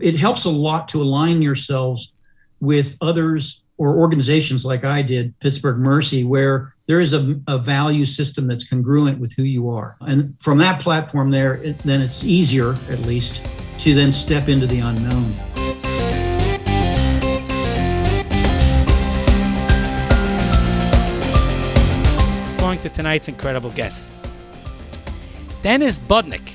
It helps a lot to align yourselves with others or organizations like I did, Pittsburgh Mercy, where there is a value system that's congruent with who you are. And from that platform there, then it's easier, at least, to then step into the unknown. Going to tonight's incredible guest, Dennis Budinich.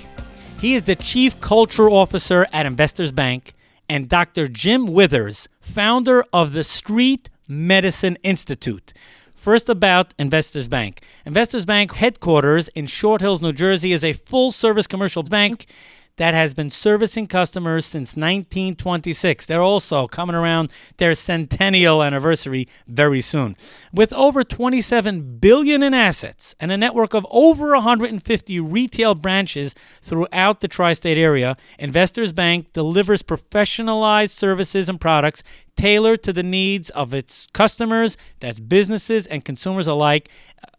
He is the Chief Culture Officer at Investors Bank, and Dr. Jim Withers, founder of the Street Medicine Institute. First about Investors Bank. Investors Bank headquarters in Short Hills, New Jersey is a full-service commercial bank that has been servicing customers since 1926. They're also coming around their centennial anniversary very soon. With over $27 billion in assets and a network of over 150 retail branches throughout the tri-state area, Investors Bank delivers professionalized services and products tailored to the needs of its customers, that's businesses and consumers alike.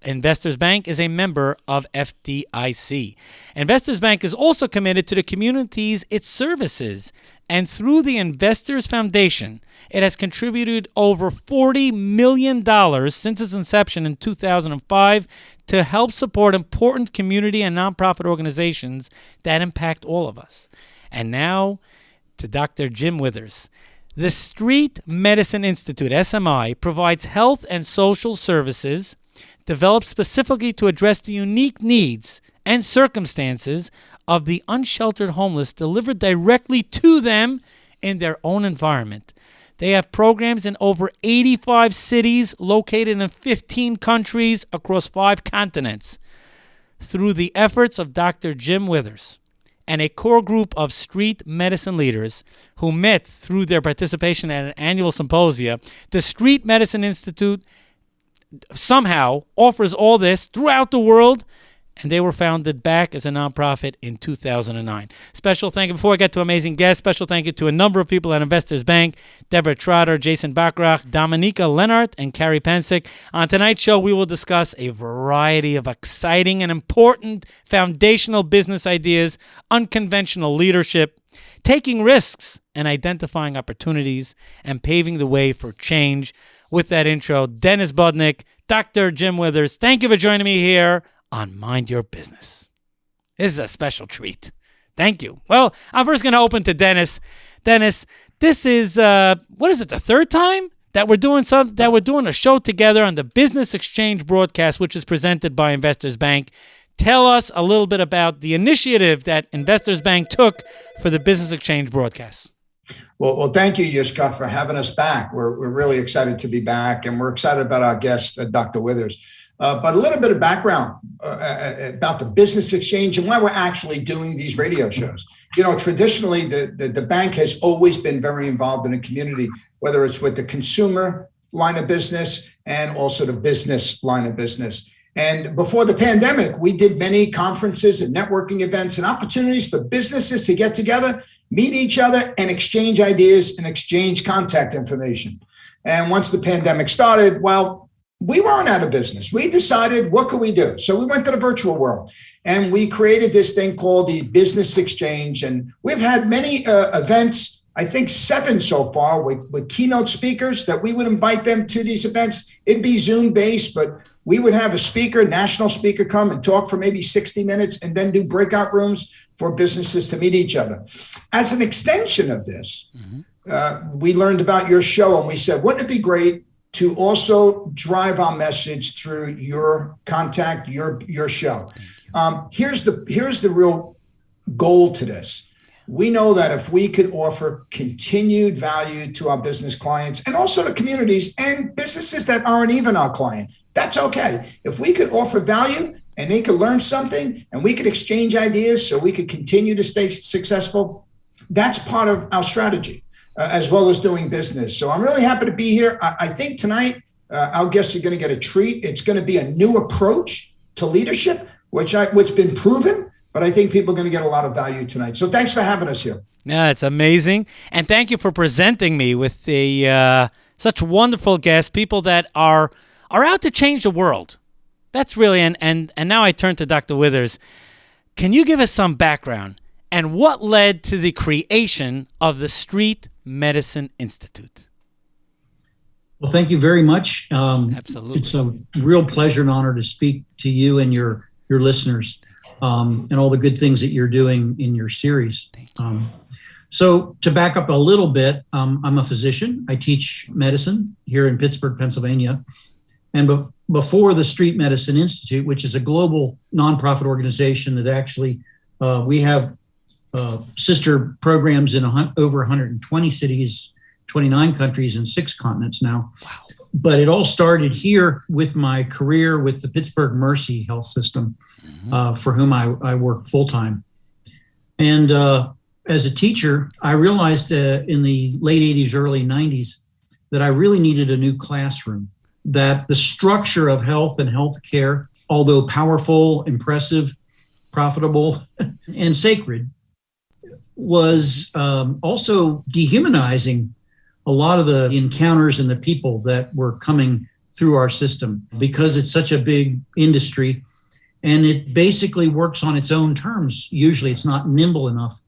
Investors Bank is a member of FDIC. Investors Bank is also committed to the communities it services, and through the Investors Foundation, it has contributed over $40 million since its inception in 2005 to help support important community and nonprofit organizations that impact all of us. And now to Dr. Jim Withers. The Street Medicine Institute, SMI, provides health and social services developed specifically to address the unique needs and circumstances of the unsheltered homeless, delivered directly to them in their own environment. They have programs in over 85 cities located in 15 countries across 5 continents. Through the efforts of Dr. Jim Withers and a core group of street medicine leaders who met through their participation at an annual symposia, the Street Medicine Institute somehow offers all this throughout the world, and they were founded back as a nonprofit in 2009. Special thank you, before I get to amazing guests, special thank you to a number of people at Investors Bank: Deborah Trotter, Jason Bachrach, Dominika Lennart, and Carrie Pensick. On tonight's show, we will discuss a variety of exciting and important foundational business ideas, unconventional leadership, taking risks, and identifying opportunities, and paving the way for change. With that intro, Dennis Budinich, Dr. Jim Withers, thank you for joining me here on Mind Your Business. This is a special treat. Thank you. Well, I'm first going to open to Dennis. Dennis, this is, what is it, the third time that we're doing a show together on the Business Exchange broadcast, which is presented by Investors Bank. Tell us a little bit about the initiative that Investors Bank took for the Business Exchange broadcast. Well, thank you, Yitzchok, for having us back. We're really excited to be back, and we're excited about our guest, Dr. Withers. But a little bit of background about the Business Exchange and why we're actually doing these radio shows. You know, traditionally, the bank has always been very involved in the community, whether it's with the consumer line of business and also the business line of business. And before the pandemic, we did many conferences and networking events and opportunities for businesses to get together, meet each other, and exchange ideas and exchange contact information. And once the pandemic started, well, we weren't out of business. We decided, what could we do? So we went to the virtual world, and we created this thing called the Business Exchange. And we've had many events, I think 7 so far, with keynote speakers that we would invite them to these events. It'd be Zoom-based, but we would have a speaker, national speaker, come and talk for maybe 60 minutes and then do breakout rooms for businesses to meet each other. As an extension of this, we learned about your show, and we said, wouldn't it be great to also drive our message through your contact, your show? Here's the real goal to this. We know that if we could offer continued value to our business clients and also to communities and businesses that aren't even our client, that's okay. If we could offer value and they could learn something and we could exchange ideas so we could continue to stay successful, that's part of our strategy, as well as doing business. So I'm really happy to be here. I think tonight our guests are going to get a treat. It's going to be a new approach to leadership, which been proven, but I think people are going to get a lot of value tonight. So thanks for having us here. Yeah, it's amazing. And thank you for presenting me with such wonderful guests, people that are out to change the world. That's really, and now I turn to Dr. Withers. Can you give us some background and what led to the creation of the Street Medicine Institute? Well, thank you very much. Absolutely. It's a real pleasure and honor to speak to you and your listeners, and all the good things that you're doing in your series. So to back up a little bit, I'm a physician. I teach medicine here in Pittsburgh, Pennsylvania. And before the Street Medicine Institute, which is a global nonprofit organization that actually, we have sister programs in over 120 cities, 29 countries, and 6 continents now. Wow. But it all started here with my career with the Pittsburgh Mercy Health System, for whom I work full-time. And as a teacher, I realized in the late 80s, early 90s, that I really needed a new classroom, that the structure of health and healthcare, although powerful, impressive, profitable, and sacred, was also dehumanizing a lot of the encounters and the people that were coming through our system, because it's such a big industry and it basically works on its own terms. Usually it's not nimble enough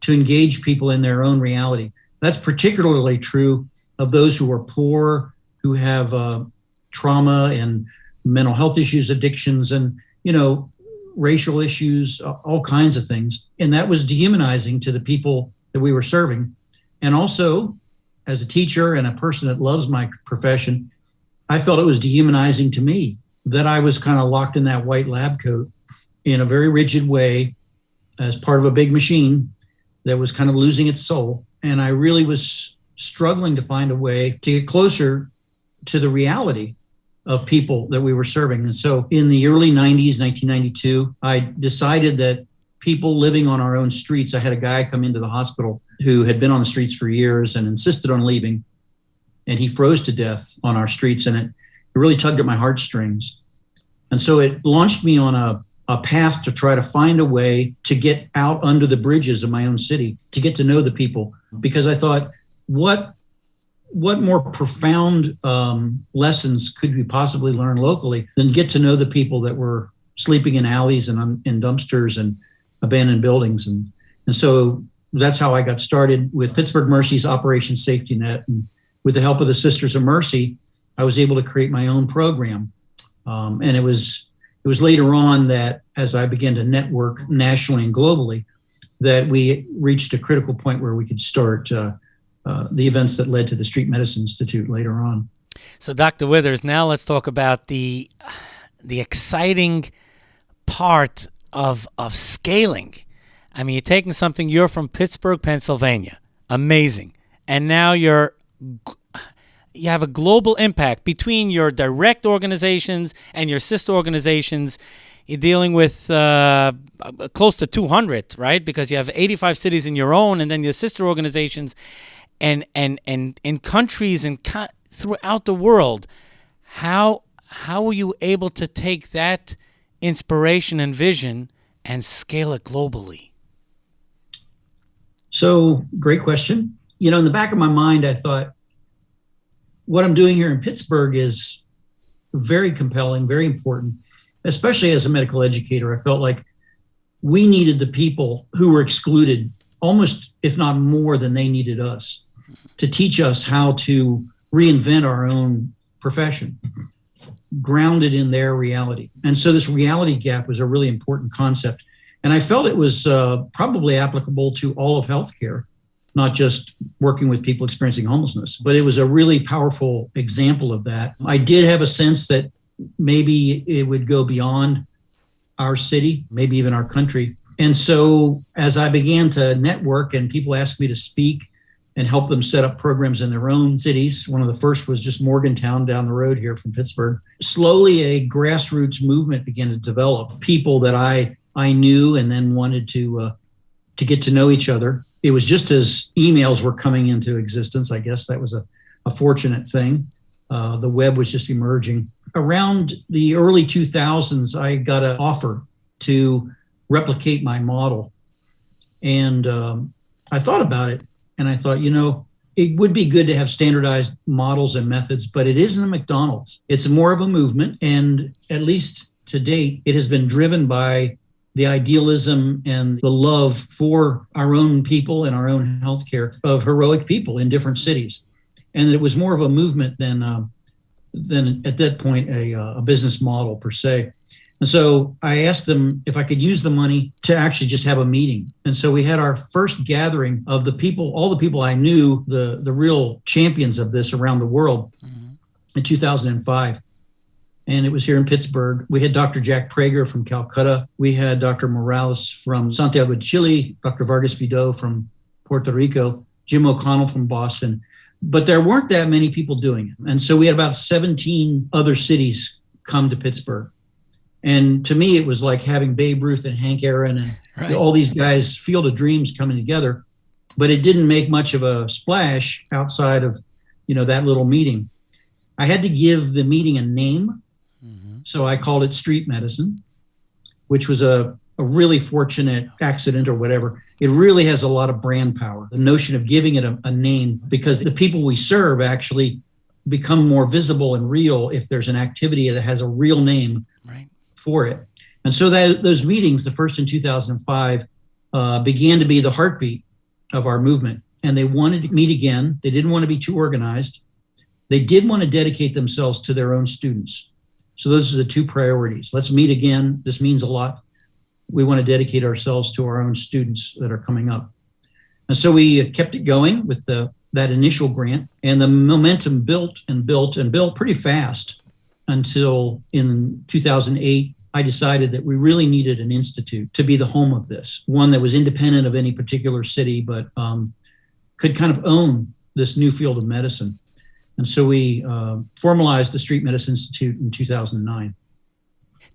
to engage people in their own reality. That's particularly true of those who are poor, who have trauma and mental health issues, addictions, and, racial issues, all kinds of things. And that was dehumanizing to the people that we were serving. And also, as a teacher and a person that loves my profession, I felt it was dehumanizing to me, that I was kind of locked in that white lab coat in a very rigid way as part of a big machine that was kind of losing its soul. And I really was struggling to find a way to get closer to the reality of people that we were serving. And so in the early 90s, 1992, I decided that people living on our own streets, I had a guy come into the hospital who had been on the streets for years and insisted on leaving. And he froze to death on our streets. And it really tugged at my heartstrings. And so it launched me on a path to try to find a way to get out under the bridges of my own city, to get to know the people. Because I thought, what more profound lessons could we possibly learn locally than get to know the people that were sleeping in alleys and in dumpsters and abandoned buildings. And so that's how I got started with Pittsburgh Mercy's Operation Safety Net. And with the help of the Sisters of Mercy, I was able to create my own program. And it was later on that, as I began to network nationally and globally, that we reached a critical point where we could start the events that led to the Street Medicine Institute later on. So, Dr. Withers, now let's talk about the exciting part of scaling. I mean, you're taking something, you're from Pittsburgh, Pennsylvania. Amazing. And now you have a global impact between your direct organizations and your sister organizations. You're dealing with close to 200, right? Because you have 85 cities in your own, and then your sister organizations, and in countries and throughout the world. How were you able to take that inspiration and vision and scale it globally? So, great question. In the back of my mind, I thought, what I'm doing here in Pittsburgh is very compelling, very important, especially as a medical educator. I felt like we needed the people who were excluded almost, if not more than they needed us, to teach us how to reinvent our own profession, grounded in their reality. And so this reality gap was a really important concept. And I felt it was probably applicable to all of healthcare, not just working with people experiencing homelessness, but it was a really powerful example of that. I did have a sense that maybe it would go beyond our city, maybe even our country. And so as I began to network and people asked me to speak and help them set up programs in their own cities, one of the first was just Morgantown down the road here from Pittsburgh. Slowly a grassroots movement began to develop, people that I knew and then wanted to get to know each other. It was just as emails were coming into existence. I guess that was a fortunate thing. The web was just emerging. Around the early 2000s, I got an offer to replicate my model. And I thought about it, and I thought, it would be good to have standardized models and methods, but it isn't a McDonald's. It's more of a movement. And at least to date, it has been driven by the idealism and the love for our own people and our own healthcare of heroic people in different cities. And it was more of a movement than at that point a business model per se. And so I asked them if I could use the money to actually just have a meeting. And so we had our first gathering of the people, all the people I knew, the real champions of this around the world in 2005. And it was here in Pittsburgh. We had Dr. Jack Prager from Calcutta. We had Dr. Morales from Santiago de Chile, Dr. Vargas Vidal from Puerto Rico, Jim O'Connell from Boston. But there weren't that many people doing it. And so we had about 17 other cities come to Pittsburgh. And to me, it was like having Babe Ruth and Hank Aaron and all these guys, Field of Dreams coming together. But it didn't make much of a splash outside of, that little meeting. I had to give the meeting a name. So I called it Street Medicine, which was a really fortunate accident or whatever. It really has a lot of brand power, the notion of giving it a name, because the people we serve actually become more visible and real if there's an activity that has a real name for it. And so those meetings, the first in 2005, began to be the heartbeat of our movement. And they wanted to meet again. They didn't want to be too organized. They did want to dedicate themselves to their own students. So those are the two priorities. Let's meet again. This means a lot. We want to dedicate ourselves to our own students that are coming up. And so we kept it going with that initial grant, and the momentum built and built and built pretty fast until in 2008, I decided that we really needed an institute to be the home of this, one that was independent of any particular city, but could kind of own this new field of medicine. And so we formalized the Street Medicine Institute in 2009.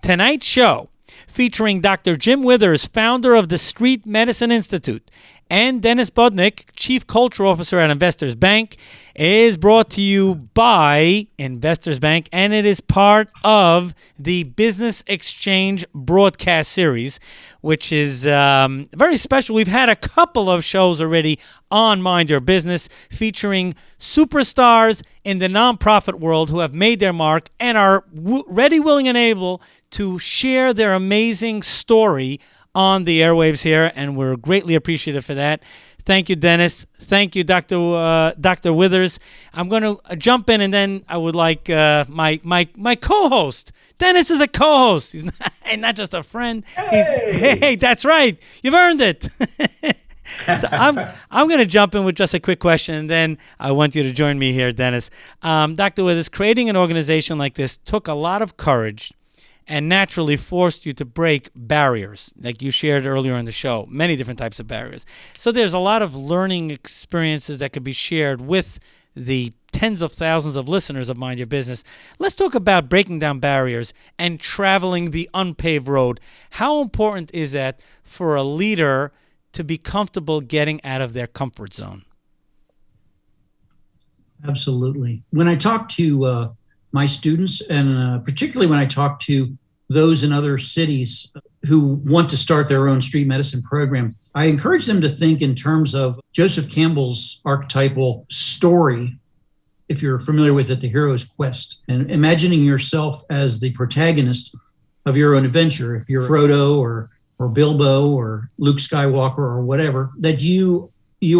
Tonight's show, featuring Dr. Jim Withers, founder of the Street Medicine Institute, and Dennis Budinich, Chief Culture Officer at Investors Bank, is brought to you by Investors Bank, and it is part of the Business Exchange broadcast series, which is very special. We've had a couple of shows already on Mind Your Business featuring superstars in the nonprofit world who have made their mark and are ready, willing, and able to share their amazing story on the airwaves here, and we're greatly appreciative for that. Thank you, Dennis. Thank you, Dr. Withers. I'm going to jump in, and then I would like my co-host. Dennis is a co-host. He's not just a friend. Hey, that's right. You've earned it. So I'm going to jump in with just a quick question, and then I want you to join me here, Dennis. Dr. Withers, creating an organization like this took a lot of courage and naturally forced you to break barriers, like you shared earlier in the show, many different types of barriers. So there's a lot of learning experiences that could be shared with the tens of thousands of listeners of Mind Your Business. Let's talk about breaking down barriers and traveling the unpaved road. How important is that for a leader to be comfortable getting out of their comfort zone? Absolutely. When I talk to my students, and particularly when I talk to those in other cities who want to start their own street medicine program, I encourage them to think in terms of Joseph Campbell's archetypal story, if you're familiar with it, The Hero's Quest, and imagining yourself as the protagonist of your own adventure. If you're Frodo or Bilbo or Luke Skywalker or whatever, that you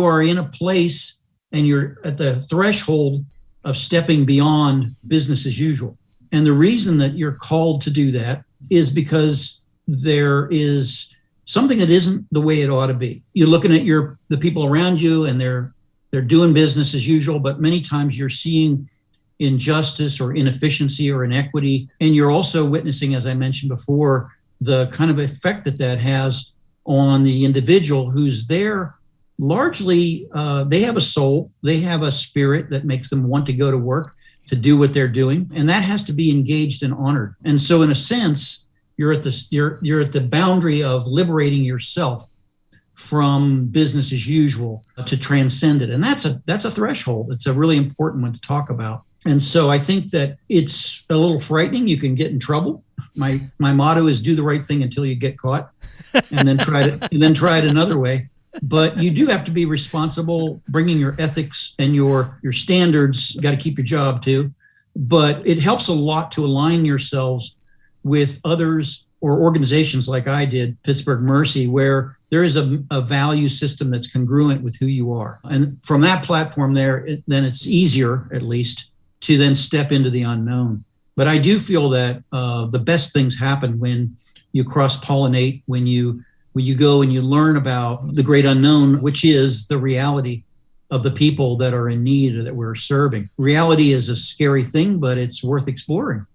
are in a place and you're at the threshold of stepping beyond business as usual. And the reason that you're called to do that is because there is something that isn't the way it ought to be. You're looking at the people around you, and they're doing business as usual, but many times you're seeing injustice or inefficiency or inequity. And you're also witnessing, as I mentioned before, the kind of effect that has on the individual who's there. Largely, they have a soul, they have a spirit that makes them want to go to work, to do what they're doing, and that has to be engaged and honored. And so, in a sense, you're at the boundary of liberating yourself from business as usual to transcend it, and that's a threshold. It's a really important one to talk about. And so, I think that it's a little frightening. You can get in trouble. My motto is do the right thing until you get caught, and then try it another way. But you do have to be responsible, bringing your ethics and your standards. You got to keep your job too. But it helps a lot to align yourselves with others or organizations like I did, Pittsburgh Mercy, where there is a value system that's congruent with who you are. And from that platform there, then it's easier, at least, to then step into the unknown. But I do feel that the best things happen when you cross-pollinate, when you go and you learn about the great unknown, which is the reality of the people that are in need or that we're serving. Reality is a scary thing, but it's worth exploring.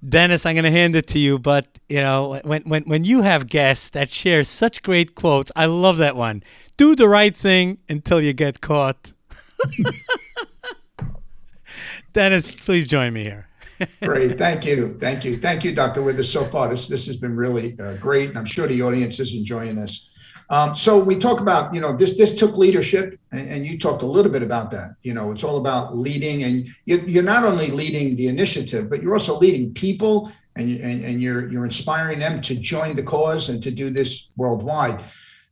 Dennis, I'm going to hand it to you, but when you have guests that share such great quotes, I love that one. Do the right thing until you get caught. Dennis, please join me here. Great. Thank you, Dr. Withers. So far, this has been really great, and I'm sure the audience is enjoying this. So we talk about, this took leadership, and you talked a little bit about that. It's all about leading, and you're not only leading the initiative, but you're also leading people, and you're inspiring them to join the cause and to do this worldwide.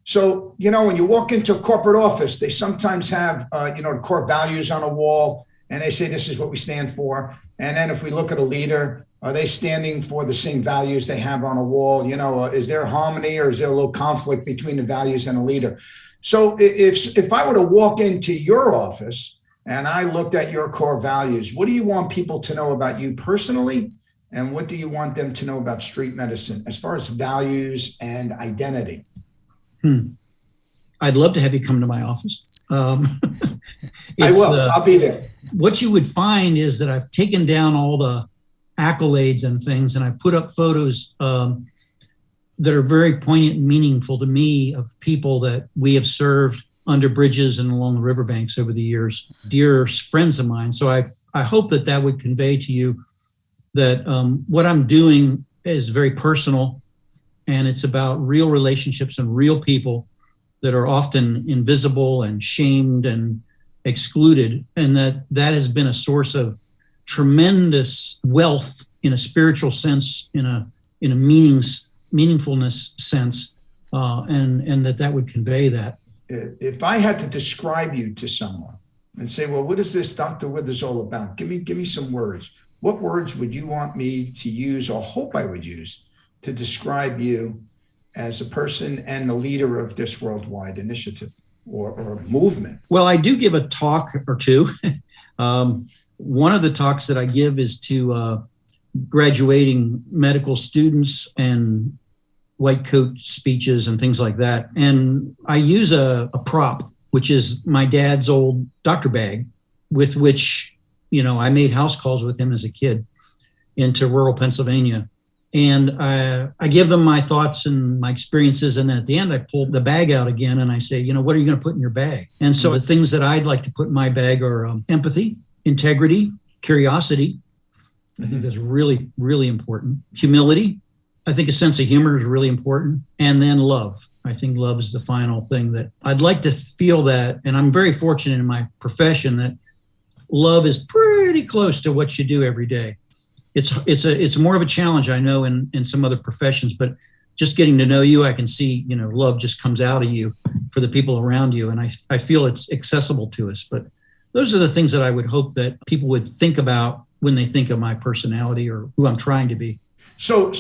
So, when you walk into a corporate office, they sometimes have, the core values on a wall, and they say, this is what we stand for. And then if we look at a leader, are they standing for the same values they have on a wall? Is there harmony, or is there a little conflict between the values and a leader? So if I were to walk into your office and I looked at your core values, what do you want people to know about you personally? And what do you want them to know about street medicine as far as values and identity? I'd love to have you come to my office. I will. I'll be there. What you would find is that I've taken down all the accolades and things, and I put up photos that are very poignant and meaningful to me of people that we have served under bridges and along the riverbanks over the years, dear friends of mine. So I hope that would convey to you that what I'm doing is very personal, and it's about real relationships and real people that are often invisible and shamed and excluded, and that has been a source of tremendous wealth in a spiritual sense, in a meaningfulness sense, and that would convey that. If I had to describe you to someone and say, well, what is this Dr. Withers all about? Give me some words. What words would you want me to use, or hope I would use, to describe you as a person and the leader of this worldwide initiative or movement? Well, I do give a talk or two. One of the talks that I give is to graduating medical students and white coat speeches and things like that. And I use a prop, which is my dad's old doctor bag, with which, I made house calls with him as a kid into rural Pennsylvania. And I give them my thoughts and my experiences. And then at the end, I pull the bag out again and I say, what are you going to put in your bag? And so the things that I'd like to put in my bag are empathy, integrity, curiosity. I think that's really, really important. Humility. I think a sense of humor is really important. And then love. I think love is the final thing that I'd like to feel that. And I'm very fortunate in my profession that love is pretty close to what you do every day. It's more of a challenge, I know, in some other professions, but just getting to know you, I can see, love just comes out of you for the people around you. And I feel it's accessible to us. But those are the things that I would hope that people would think about when they think of my personality or who I'm trying to be. So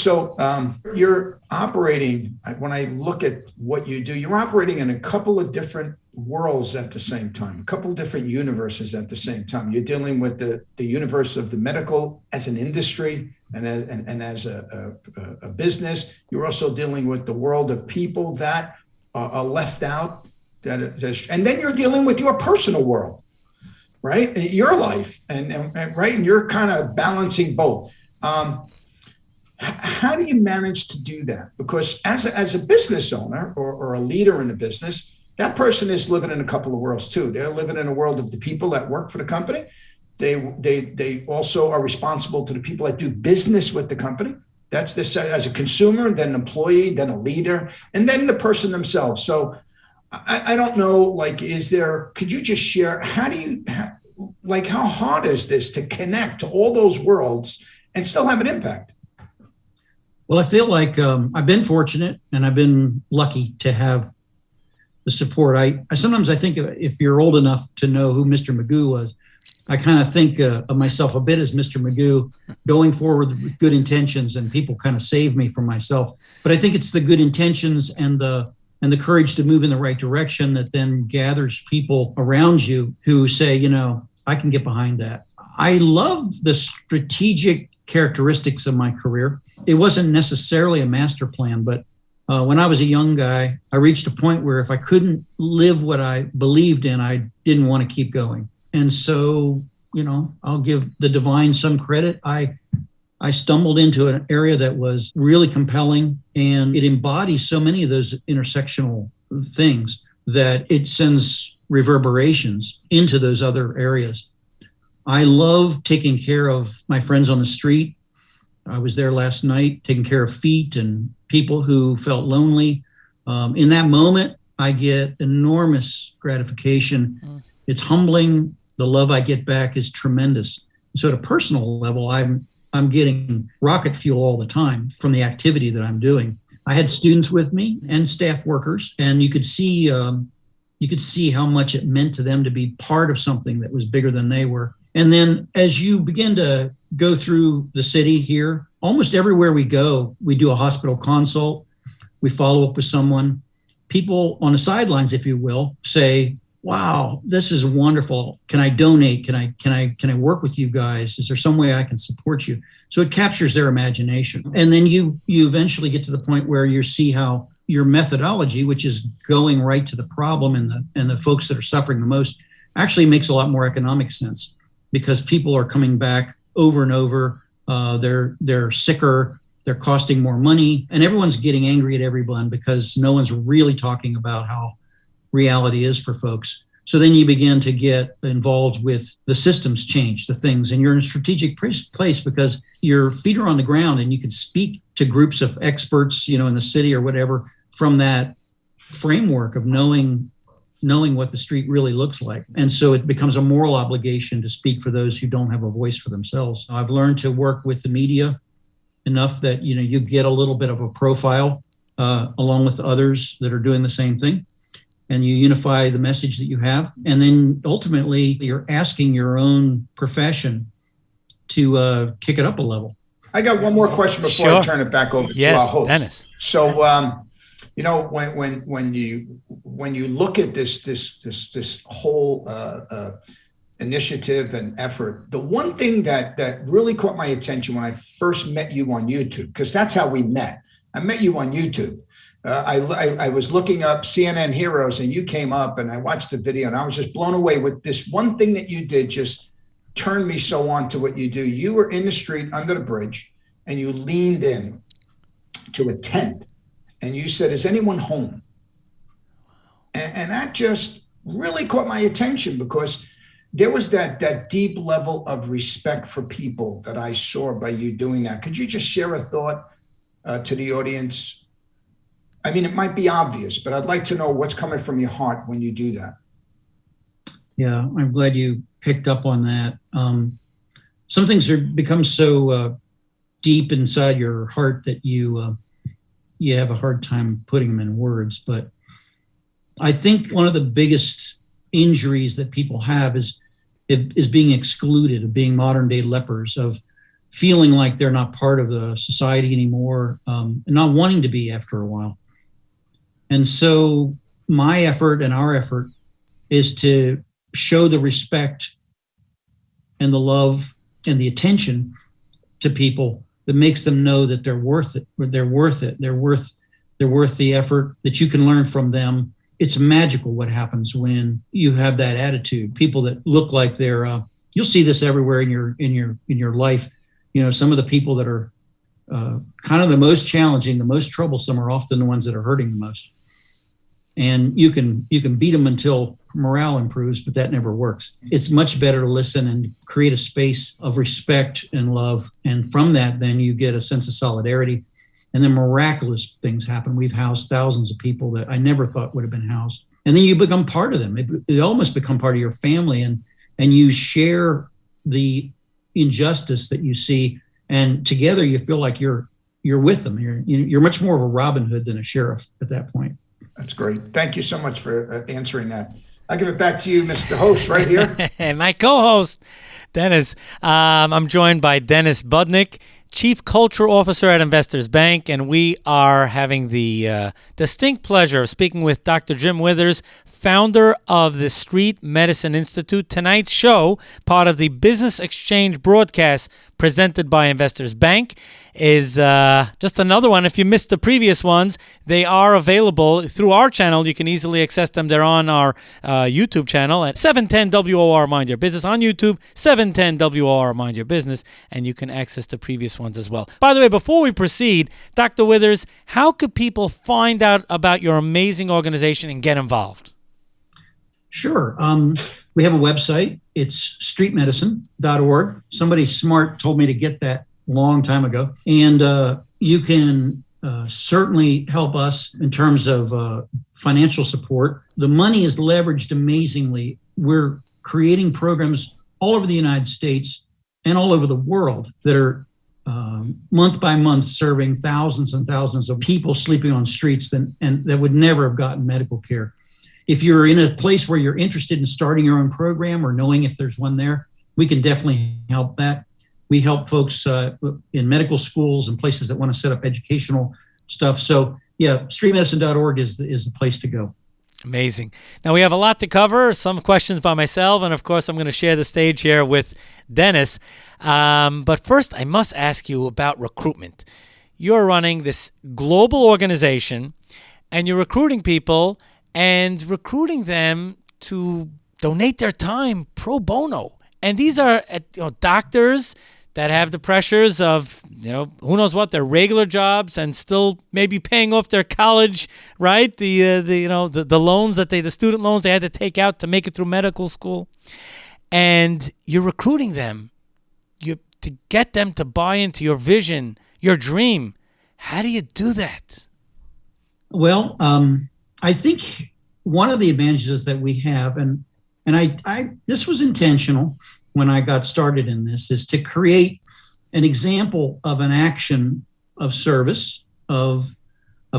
you're operating, when I look at what you do, you're operating in a couple of different worlds at the same time, a couple of different universes at the same time. You're dealing with the universe of the medical as an industry and as a business. You're also dealing with the world of people that are left out. And then you're dealing with your personal world, right? Your life, and right, and you're kind of balancing both. How do you manage to do that? Because as a business owner or a leader in a business, that person is living in a couple of worlds too. They're living in a world of the people that work for the company. They also are responsible to the people that do business with the company. That's this as a consumer, then an employee, then a leader, and then the person themselves. So I don't know, could you just share, how hard is this to connect to all those worlds and still have an impact? Well, I feel like I've been fortunate and I've been lucky to have the support. I sometimes I think if you're old enough to know who Mr. Magoo was, I kind of think of myself a bit as Mr. Magoo, going forward with good intentions, and people kind of save me from myself. But I think it's the good intentions and the courage to move in the right direction that then gathers people around you who say, I can get behind that. I love the strategic characteristics of my career. It wasn't necessarily a master plan, but when I was a young guy, I reached a point where if I couldn't live what I believed in, I didn't want to keep going. And so, I'll give the divine some credit. I stumbled into an area that was really compelling, and it embodies so many of those intersectional things that it sends reverberations into those other areas. I love taking care of my friends on the street. I was there last night taking care of feet and people who felt lonely. In that moment, I get enormous gratification. It's humbling. The love I get back is tremendous. So at a personal level, I'm getting rocket fuel all the time from the activity that I'm doing. I had students with me and staff workers, and you could see how much it meant to them to be part of something that was bigger than they were. And then as you begin to go through the city here, almost everywhere we go, we do a hospital consult. We follow up with someone. People on the sidelines, if you will, say, wow, this is wonderful. Can I donate? Can I work with you guys? Is there some way I can support you? So it captures their imagination. And then you eventually get to the point where you see how your methodology, which is going right to the problem and the folks that are suffering the most, actually makes a lot more economic sense, because people are coming back over and over. They're sicker, they're costing more money, and everyone's getting angry at everyone because no one's really talking about how reality is for folks. So then you begin to get involved with the systems change, the things, and you're in a strategic place because your feet are on the ground and you can speak to groups of experts, in the city or whatever, from that framework of knowing what the street really looks like. And so it becomes a moral obligation to speak for those who don't have a voice for themselves. I've learned to work with the media enough that, you get a little bit of a profile along with others that are doing the same thing. And you unify the message that you have. And then ultimately, you're asking your own profession to kick it up a level. I got one more question before I turn it back over to our host. Dennis. So, when you look at this whole initiative and effort, the one thing that really caught my attention when I first met you on YouTube, because that's how we met. I met you on YouTube. I was looking up CNN Heroes, and you came up, and I watched the video, and I was just blown away with this one thing that you did. Just turned me so on to what you do. You were in the street under the bridge, and you leaned in to a tent, and you said, "Is anyone home?" And that just really caught my attention, because there was that deep level of respect for people that I saw by you doing that. Could you just share a thought to the audience? I mean, it might be obvious, but I'd like to know what's coming from your heart when you do that. Yeah, I'm glad you picked up on that. Some things become so deep inside your heart that you have a hard time putting them in words. But I think one of the biggest injuries that people have is being excluded, of being modern day lepers, of feeling like they're not part of the society anymore, and not wanting to be after a while. And so my effort and our effort is to show the respect and the love and the attention to people that makes them know that they're worth it. They're worth it. They're worth the effort, that you can learn from them. It's magical what happens when you have that attitude. People that look like they're you'll see this everywhere in your life. Some of the people that are kind of the most challenging, the most troublesome, are often the ones that are hurting the most. And you can beat them until morale improves, but that never works. It's much better to listen and create a space of respect and love. And from that, then you get a sense of solidarity. And then miraculous things happen. We've housed thousands of people that I never thought would have been housed. And then you become part of them. It almost become part of your family. And you share the injustice that you see. And together you feel like you're with them. You're much more of a Robin Hood than a sheriff at that point. That's great. Thank you so much for answering that. I'll give it back to you, Mr. Host, right here. And my co-host, Dennis. I'm joined by Dennis Budinich, Chief Culture Officer at Investors Bank, and we are having the distinct pleasure of speaking with Dr. Jim Withers, founder of the Street Medicine Institute. Tonight's show, part of the Business Exchange broadcast presented by Investors Bank, is just another one. If you missed the previous ones, they are available through our channel. You can easily access them. They're on our YouTube channel at 710 WOR Mind Your Business on YouTube, 710 WOR Mind Your Business, and you can access the previous ones as well. By the way, before we proceed, Dr. Withers, how could people find out about your amazing organization and get involved? Sure. We have a website. It's streetmedicine.org. Somebody smart told me to get that long time ago. And you can certainly help us in terms of financial support. The money is leveraged amazingly. We're creating programs all over the United States and all over the world that are month by month serving thousands and thousands of people sleeping on streets and that would never have gotten medical care. If you're in a place where you're interested in starting your own program or knowing if there's one there, we can definitely help that. We help folks in medical schools and places that want to set up educational stuff. So yeah, streetmedicine.org is the place to go. Amazing. Now we have a lot to cover, some questions by myself, and of course I'm going to share the stage here with Dennis. But first I must ask you about recruitment. You're running this global organization and you're recruiting people and recruiting them to donate their time pro bono. And these are doctors that have the pressures of, who knows what, their regular jobs and still maybe paying off their college, right? The loans the student loans they had to take out to make it through medical school. And you're recruiting them to get them to buy into your vision, your dream. How do you do that? Well, I think one of the advantages that we have, and I this was intentional when I got started in this, is to create an example of an action of service, of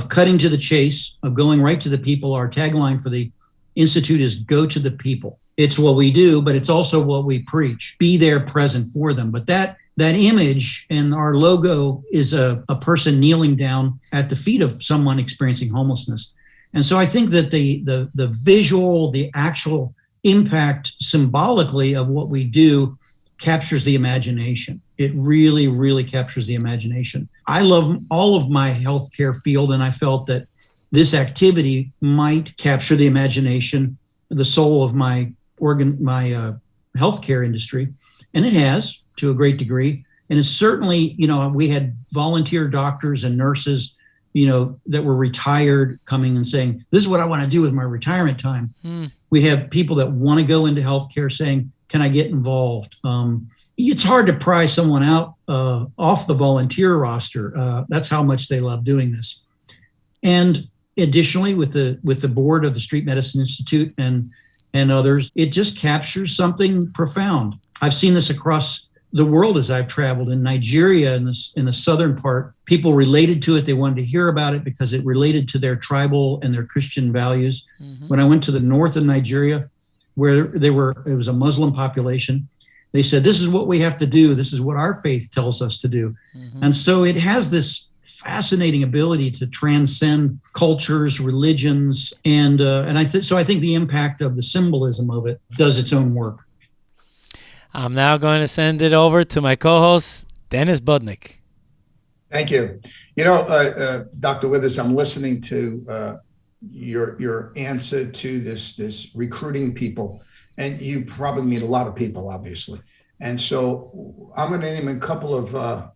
cutting to the chase, of going right to the people. Our tagline for the Institute is "Go to the people." It's what we do, but it's also what we preach. Be there, present for them. But that image and our logo is a person kneeling down at the feet of someone experiencing homelessness. And so I think that the visual, the actual impact symbolically of what we do captures the imagination. It really, really captures the imagination. I love all of my healthcare field, and I felt that this activity might capture the imagination, the soul of my healthcare industry. And it has, to a great degree. And it's certainly, we had volunteer doctors and nurses that were retired coming and saying, this is what I want to do with my retirement time. We have people that want to go into healthcare saying, can I get involved? It's hard to pry someone out off the volunteer roster. That's how much they love doing this. And additionally, with the board of the Street Medicine Institute and others, it just captures something profound. I've seen this across the world as I've traveled. In Nigeria, in the southern part, people related to it. They wanted to hear about it because it related to their tribal and their Christian values. Mm-hmm. When I went to the north of Nigeria, where it was a Muslim population, they said, this is what we have to do. This is what our faith tells us to do. Mm-hmm. And so it has this fascinating ability to transcend cultures, religions, and I think the impact of the symbolism of it does its own work. I'm now going to send it over to my co-host, Dennis Budinich. Thank you. Dr. Withers, I'm listening to your answer to this recruiting people, and you probably meet a lot of people, obviously. And so I'm going to name a couple of,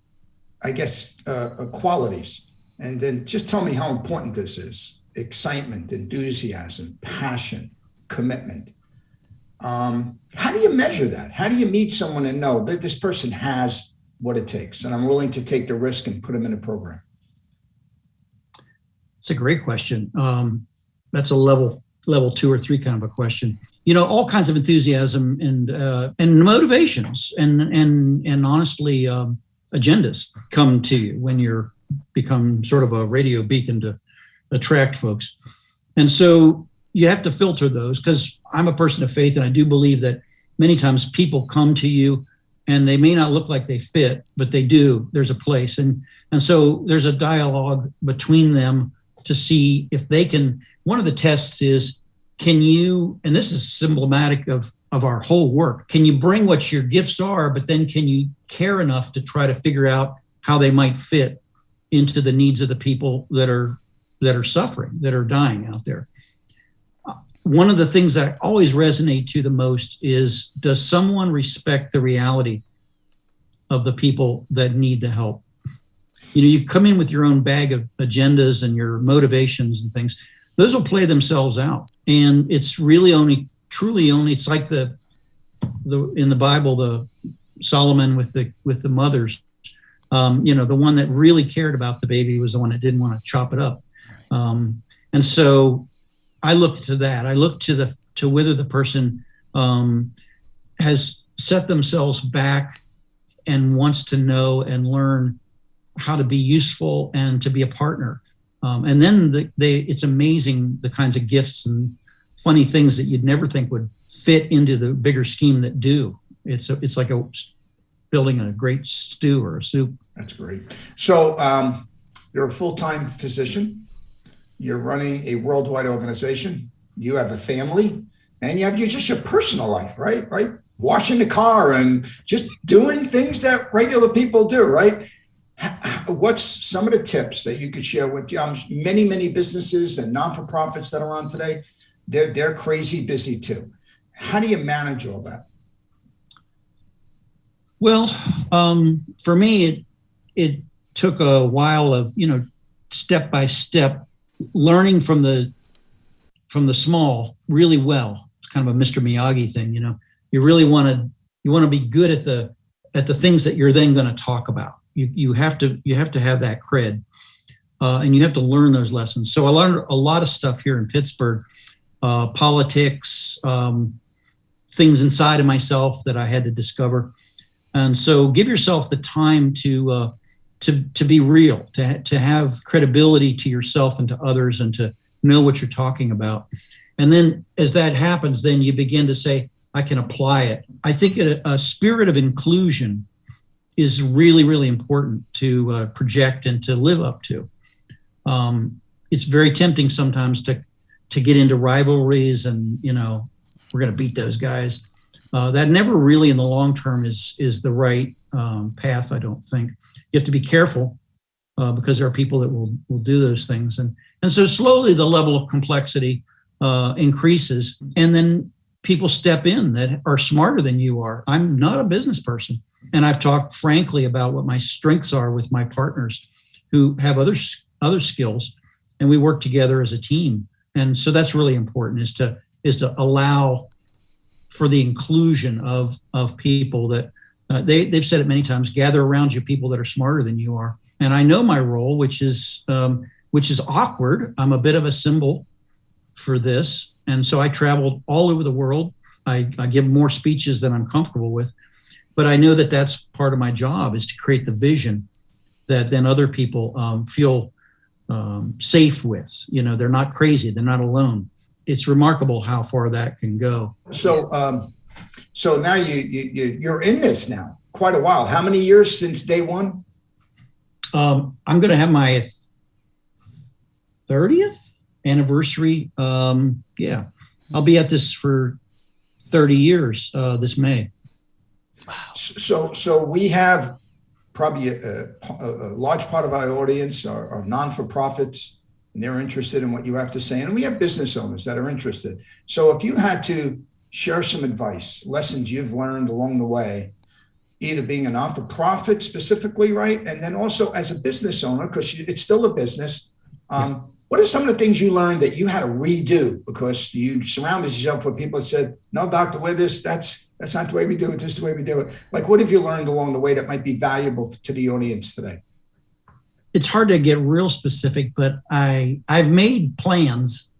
qualities, and then just tell me how important this is: excitement, enthusiasm, passion, commitment. How do you measure that? How do you meet someone and know that this person has what it takes and I'm willing to take the risk and put them in a program? It's a great question. That's a level 2 or 3 kind of a question. All kinds of enthusiasm and motivations and honestly, agendas come to you when you're become sort of a radio beacon to attract folks. And so you have to filter those, because I'm a person of faith, and I do believe that many times people come to you and they may not look like they fit, but they do. There's a place. And so there's a dialogue between them to see if they can. One of the tests is, can you, and this is symptomatic of our whole work, can you bring what your gifts are, but then can you care enough to try to figure out how they might fit into the needs of the people that are suffering, that are dying out there? One of the things that I always resonate to the most is, does someone respect the reality of the people that need the help? You know, you come in with your own bag of agendas and your motivations and things. Those will play themselves out. And it's really truly only, it's like the in the Bible, the Solomon with the mothers, the one that really cared about the baby was the one that didn't want to chop it up. And so I look to that. I look to whether the person has set themselves back and wants to know and learn how to be useful and to be a partner. And then it's amazing the kinds of gifts and funny things that you'd never think would fit into the bigger scheme that do. It's like building a great stew or a soup. That's great. So you're a full-time physician. You're running a worldwide organization. You have a family, and you have just your personal life, right? Washing the car and just doing things that regular people do, right? What's some of the tips that you could share with many businesses and non-for-profits that are on today? They're crazy busy too. How do you manage all that? Well, for me, it took a while of, step by step, learning from the small really well. It's kind of a Mr. Miyagi thing, You really want to be good at the things that you're then going to talk about. You have to have that cred, and you have to learn those lessons. So I learned a lot of stuff here in Pittsburgh, politics, things inside of myself that I had to discover. And so give yourself the time to be real, to have credibility to yourself and to others, and to know what you're talking about. And then as that happens, then you begin to say, I can apply it. I think a spirit of inclusion is really, really important to project and to live up to. It's very tempting sometimes to get into rivalries and, we're going to beat those guys. That never really in the long term is the right path, I don't think. You have to be careful because there are people that will do those things. And so slowly the level of complexity increases, and then people step in that are smarter than you are. I'm not a business person. And I've talked frankly about what my strengths are with my partners who have other skills, and we work together as a team. And so that's really important, is to allow for the inclusion of people that they've said it many times, gather around you people that are smarter than you are. And I know my role, which is awkward. I'm a bit of a symbol for this. And so I traveled all over the world. I give more speeches than I'm comfortable with, but I know that that's part of my job, is to create the vision that then other people feel safe with. They're not crazy. They're not alone. It's remarkable how far that can go. So now you're in this now quite a while. How many years since day one? I'm going to have my 30th anniversary. I'll be at this for 30 years this May. Wow. So we have probably a large part of our audience are non-for-profits, and they're interested in what you have to say. And we have business owners that are interested. So if you had to share some advice, lessons you've learned along the way, either being a non-for-profit specifically, right? And then also as a business owner, because it's still a business. What are some of the things you learned that you had to redo because you surrounded yourself with people that said, no, Dr. Withers, that's not the way we do it. This is the way we do it. Like, what have you learned along the way that might be valuable to the audience today? It's hard to get real specific, but I've made plans.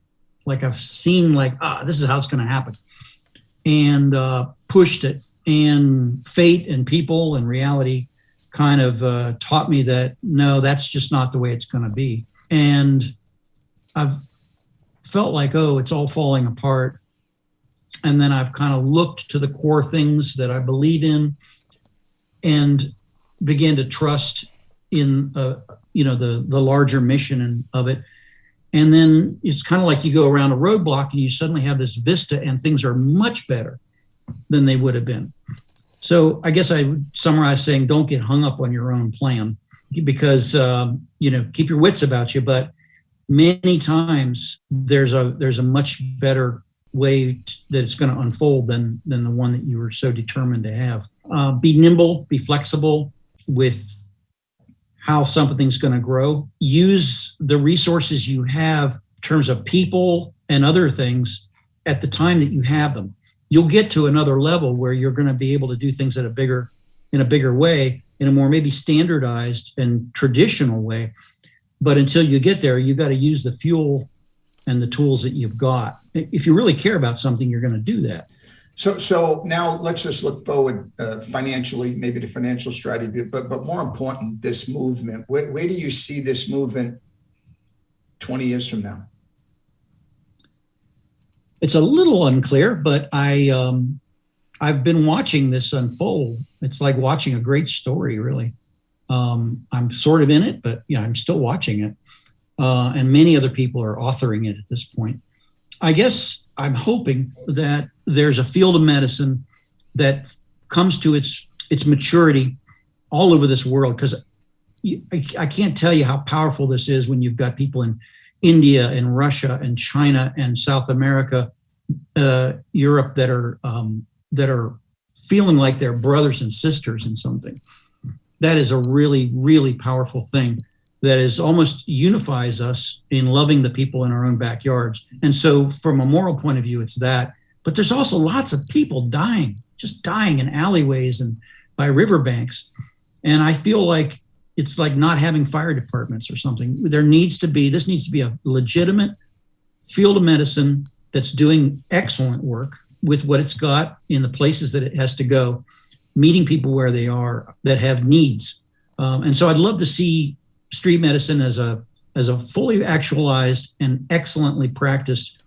Like I've seen this is how it's going to happen, and pushed it. And fate and people and reality kind of taught me that, no, that's just not the way it's going to be. And felt like, oh, it's all falling apart. And then I've kind of looked to the core things that I believe in and began to trust in, the larger mission of it. And then it's kind of like you go around a roadblock and you suddenly have this vista and things are much better than they would have been. So I guess I would summarize saying, don't get hung up on your own plan because, keep your wits about you. But many times there's a much better way that it's going to unfold than the one that you were so determined to have. Be nimble, be flexible with how something's going to grow. Use the resources you have in terms of people and other things at the time that you have them. You'll get to another level where you're going to be able to do things in a bigger way, in a more maybe standardized and traditional way. But until you get there, you got to use the fuel and the tools that you've got. If you really care about something, you're going to do that. So now let's just look forward financially, maybe the financial strategy, but more important, this movement. Where do you see this movement 20 years from now? It's a little unclear, but I've been watching this unfold. It's like watching a great story, really. I'm sort of in it, but I'm still watching it. And many other people are authoring it at this point. I guess I'm hoping that there's a field of medicine that comes to its maturity all over this world, because I can't tell you how powerful this is when you've got people in India and Russia and China and South America, Europe that are feeling like they're brothers and sisters in something. That is a really, really powerful thing that is almost unifies us in loving the people in our own backyards. And so from a moral point of view, it's that. But there's also lots of people just dying in alleyways and by riverbanks. And I feel like it's like not having fire departments or something. This needs to be a legitimate field of medicine that's doing excellent work with what it's got in the places that it has to go, meeting people where they are that have needs. And so I'd love to see street medicine as a fully actualized and excellently practiced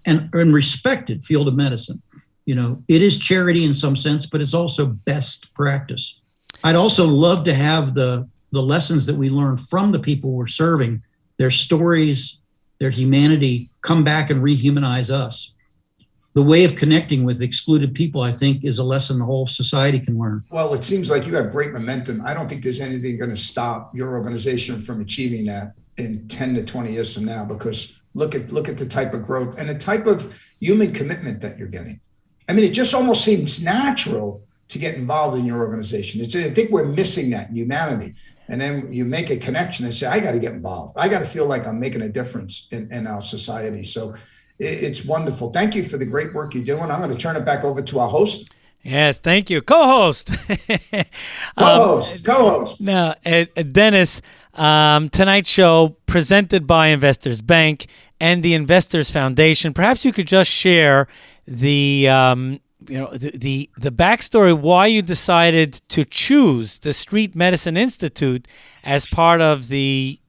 and respected field of medicine. It is charity in some sense, but it's also best practice. I'd also love to have the lessons that we learn from the people we're serving, their stories, their humanity, come back and rehumanize us. The way of connecting with excluded people, I think, is a lesson the whole society can learn. Well, it seems like you have great momentum. I don't think there's anything going to stop your organization from achieving that in 10 to 20 years from now, because look at the type of growth and the type of human commitment that you're getting. I mean, it just almost seems natural to get involved in your organization. I think we're missing that in humanity. And then you make a connection and say, I got to get involved. I got to feel like I'm making a difference in our society. So it's wonderful. Thank you for the great work you're doing. I'm going to turn it back over to our host. Yes, thank you. Co-host. Co-host. Now, Dennis, tonight's show presented by Investors Bank and the Investors Foundation. Perhaps you could just share the backstory, why you decided to choose the Street Medicine Institute as part of the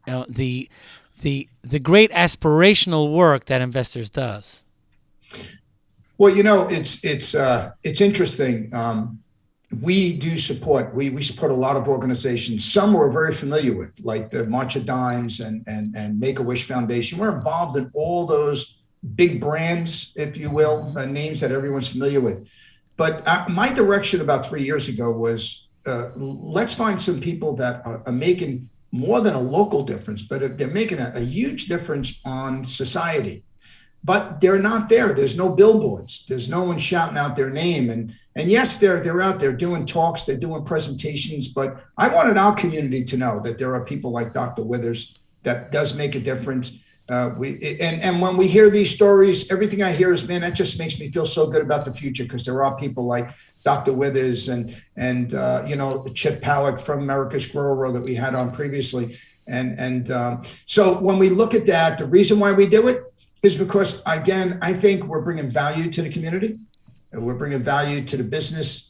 great aspirational work that Investors does. Well, it's interesting. We do support. We support a lot of organizations. Some we're very familiar with, like the March of Dimes and Make-A-Wish Foundation. We're involved in all those big brands, if you will, names that everyone's familiar with. But my direction about 3 years ago was let's find some people that are making more than a local difference, but they're making a huge difference on society. But they're not there. There's no billboards. There's no one shouting out their name. And yes, they're out there doing talks, they're doing presentations. But I wanted our community to know that there are people like Dr. Withers that does make a difference. And when we hear these stories, everything I hear is, man, that just makes me feel so good about the future, because there are people like Dr. Withers and Chip Pallick from America's Grower that we had on previously. So when we look at that, the reason why we do it is because, again, I think we're bringing value to the community. We're bringing value to the business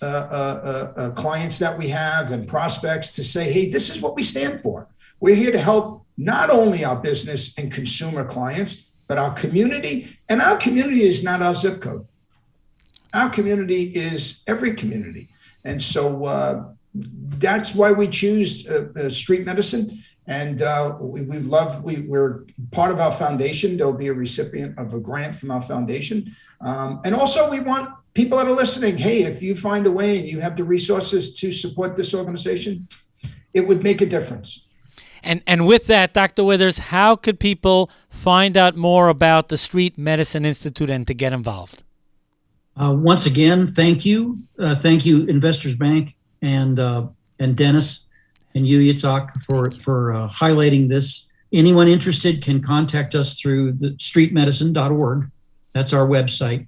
clients that we have and prospects to say, hey, this is what we stand for. We're here to help not only our business and consumer clients, but our community, and our community is not our zip code. Our community is every community. And so that's why we choose street medicine. And we're part of our foundation. There'll be a recipient of a grant from our foundation. And also we want people that are listening, hey, if you find a way and you have the resources to support this organization, it would make a difference. And with that, Dr. Withers, how could people find out more about the Street Medicine Institute and to get involved? Once again, thank you. Thank you, Investors Bank and Dennis and you, Yitzchok, for highlighting this. Anyone interested can contact us through the streetmedicine.org. That's our website.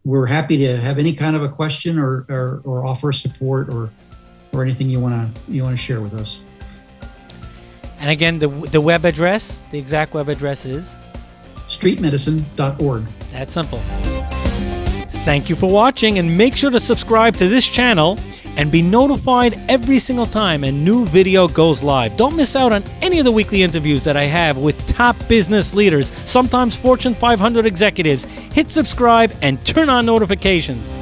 We're happy to have any kind of a question or offer support or anything you want to share with us. And again, the web address, the exact web address is streetmedicine.org. That's simple. Thank you for watching, and make sure to subscribe to this channel and be notified every single time a new video goes live. Don't miss out on any of the weekly interviews that I have with top business leaders, sometimes Fortune 500 executives. Hit subscribe and turn on notifications.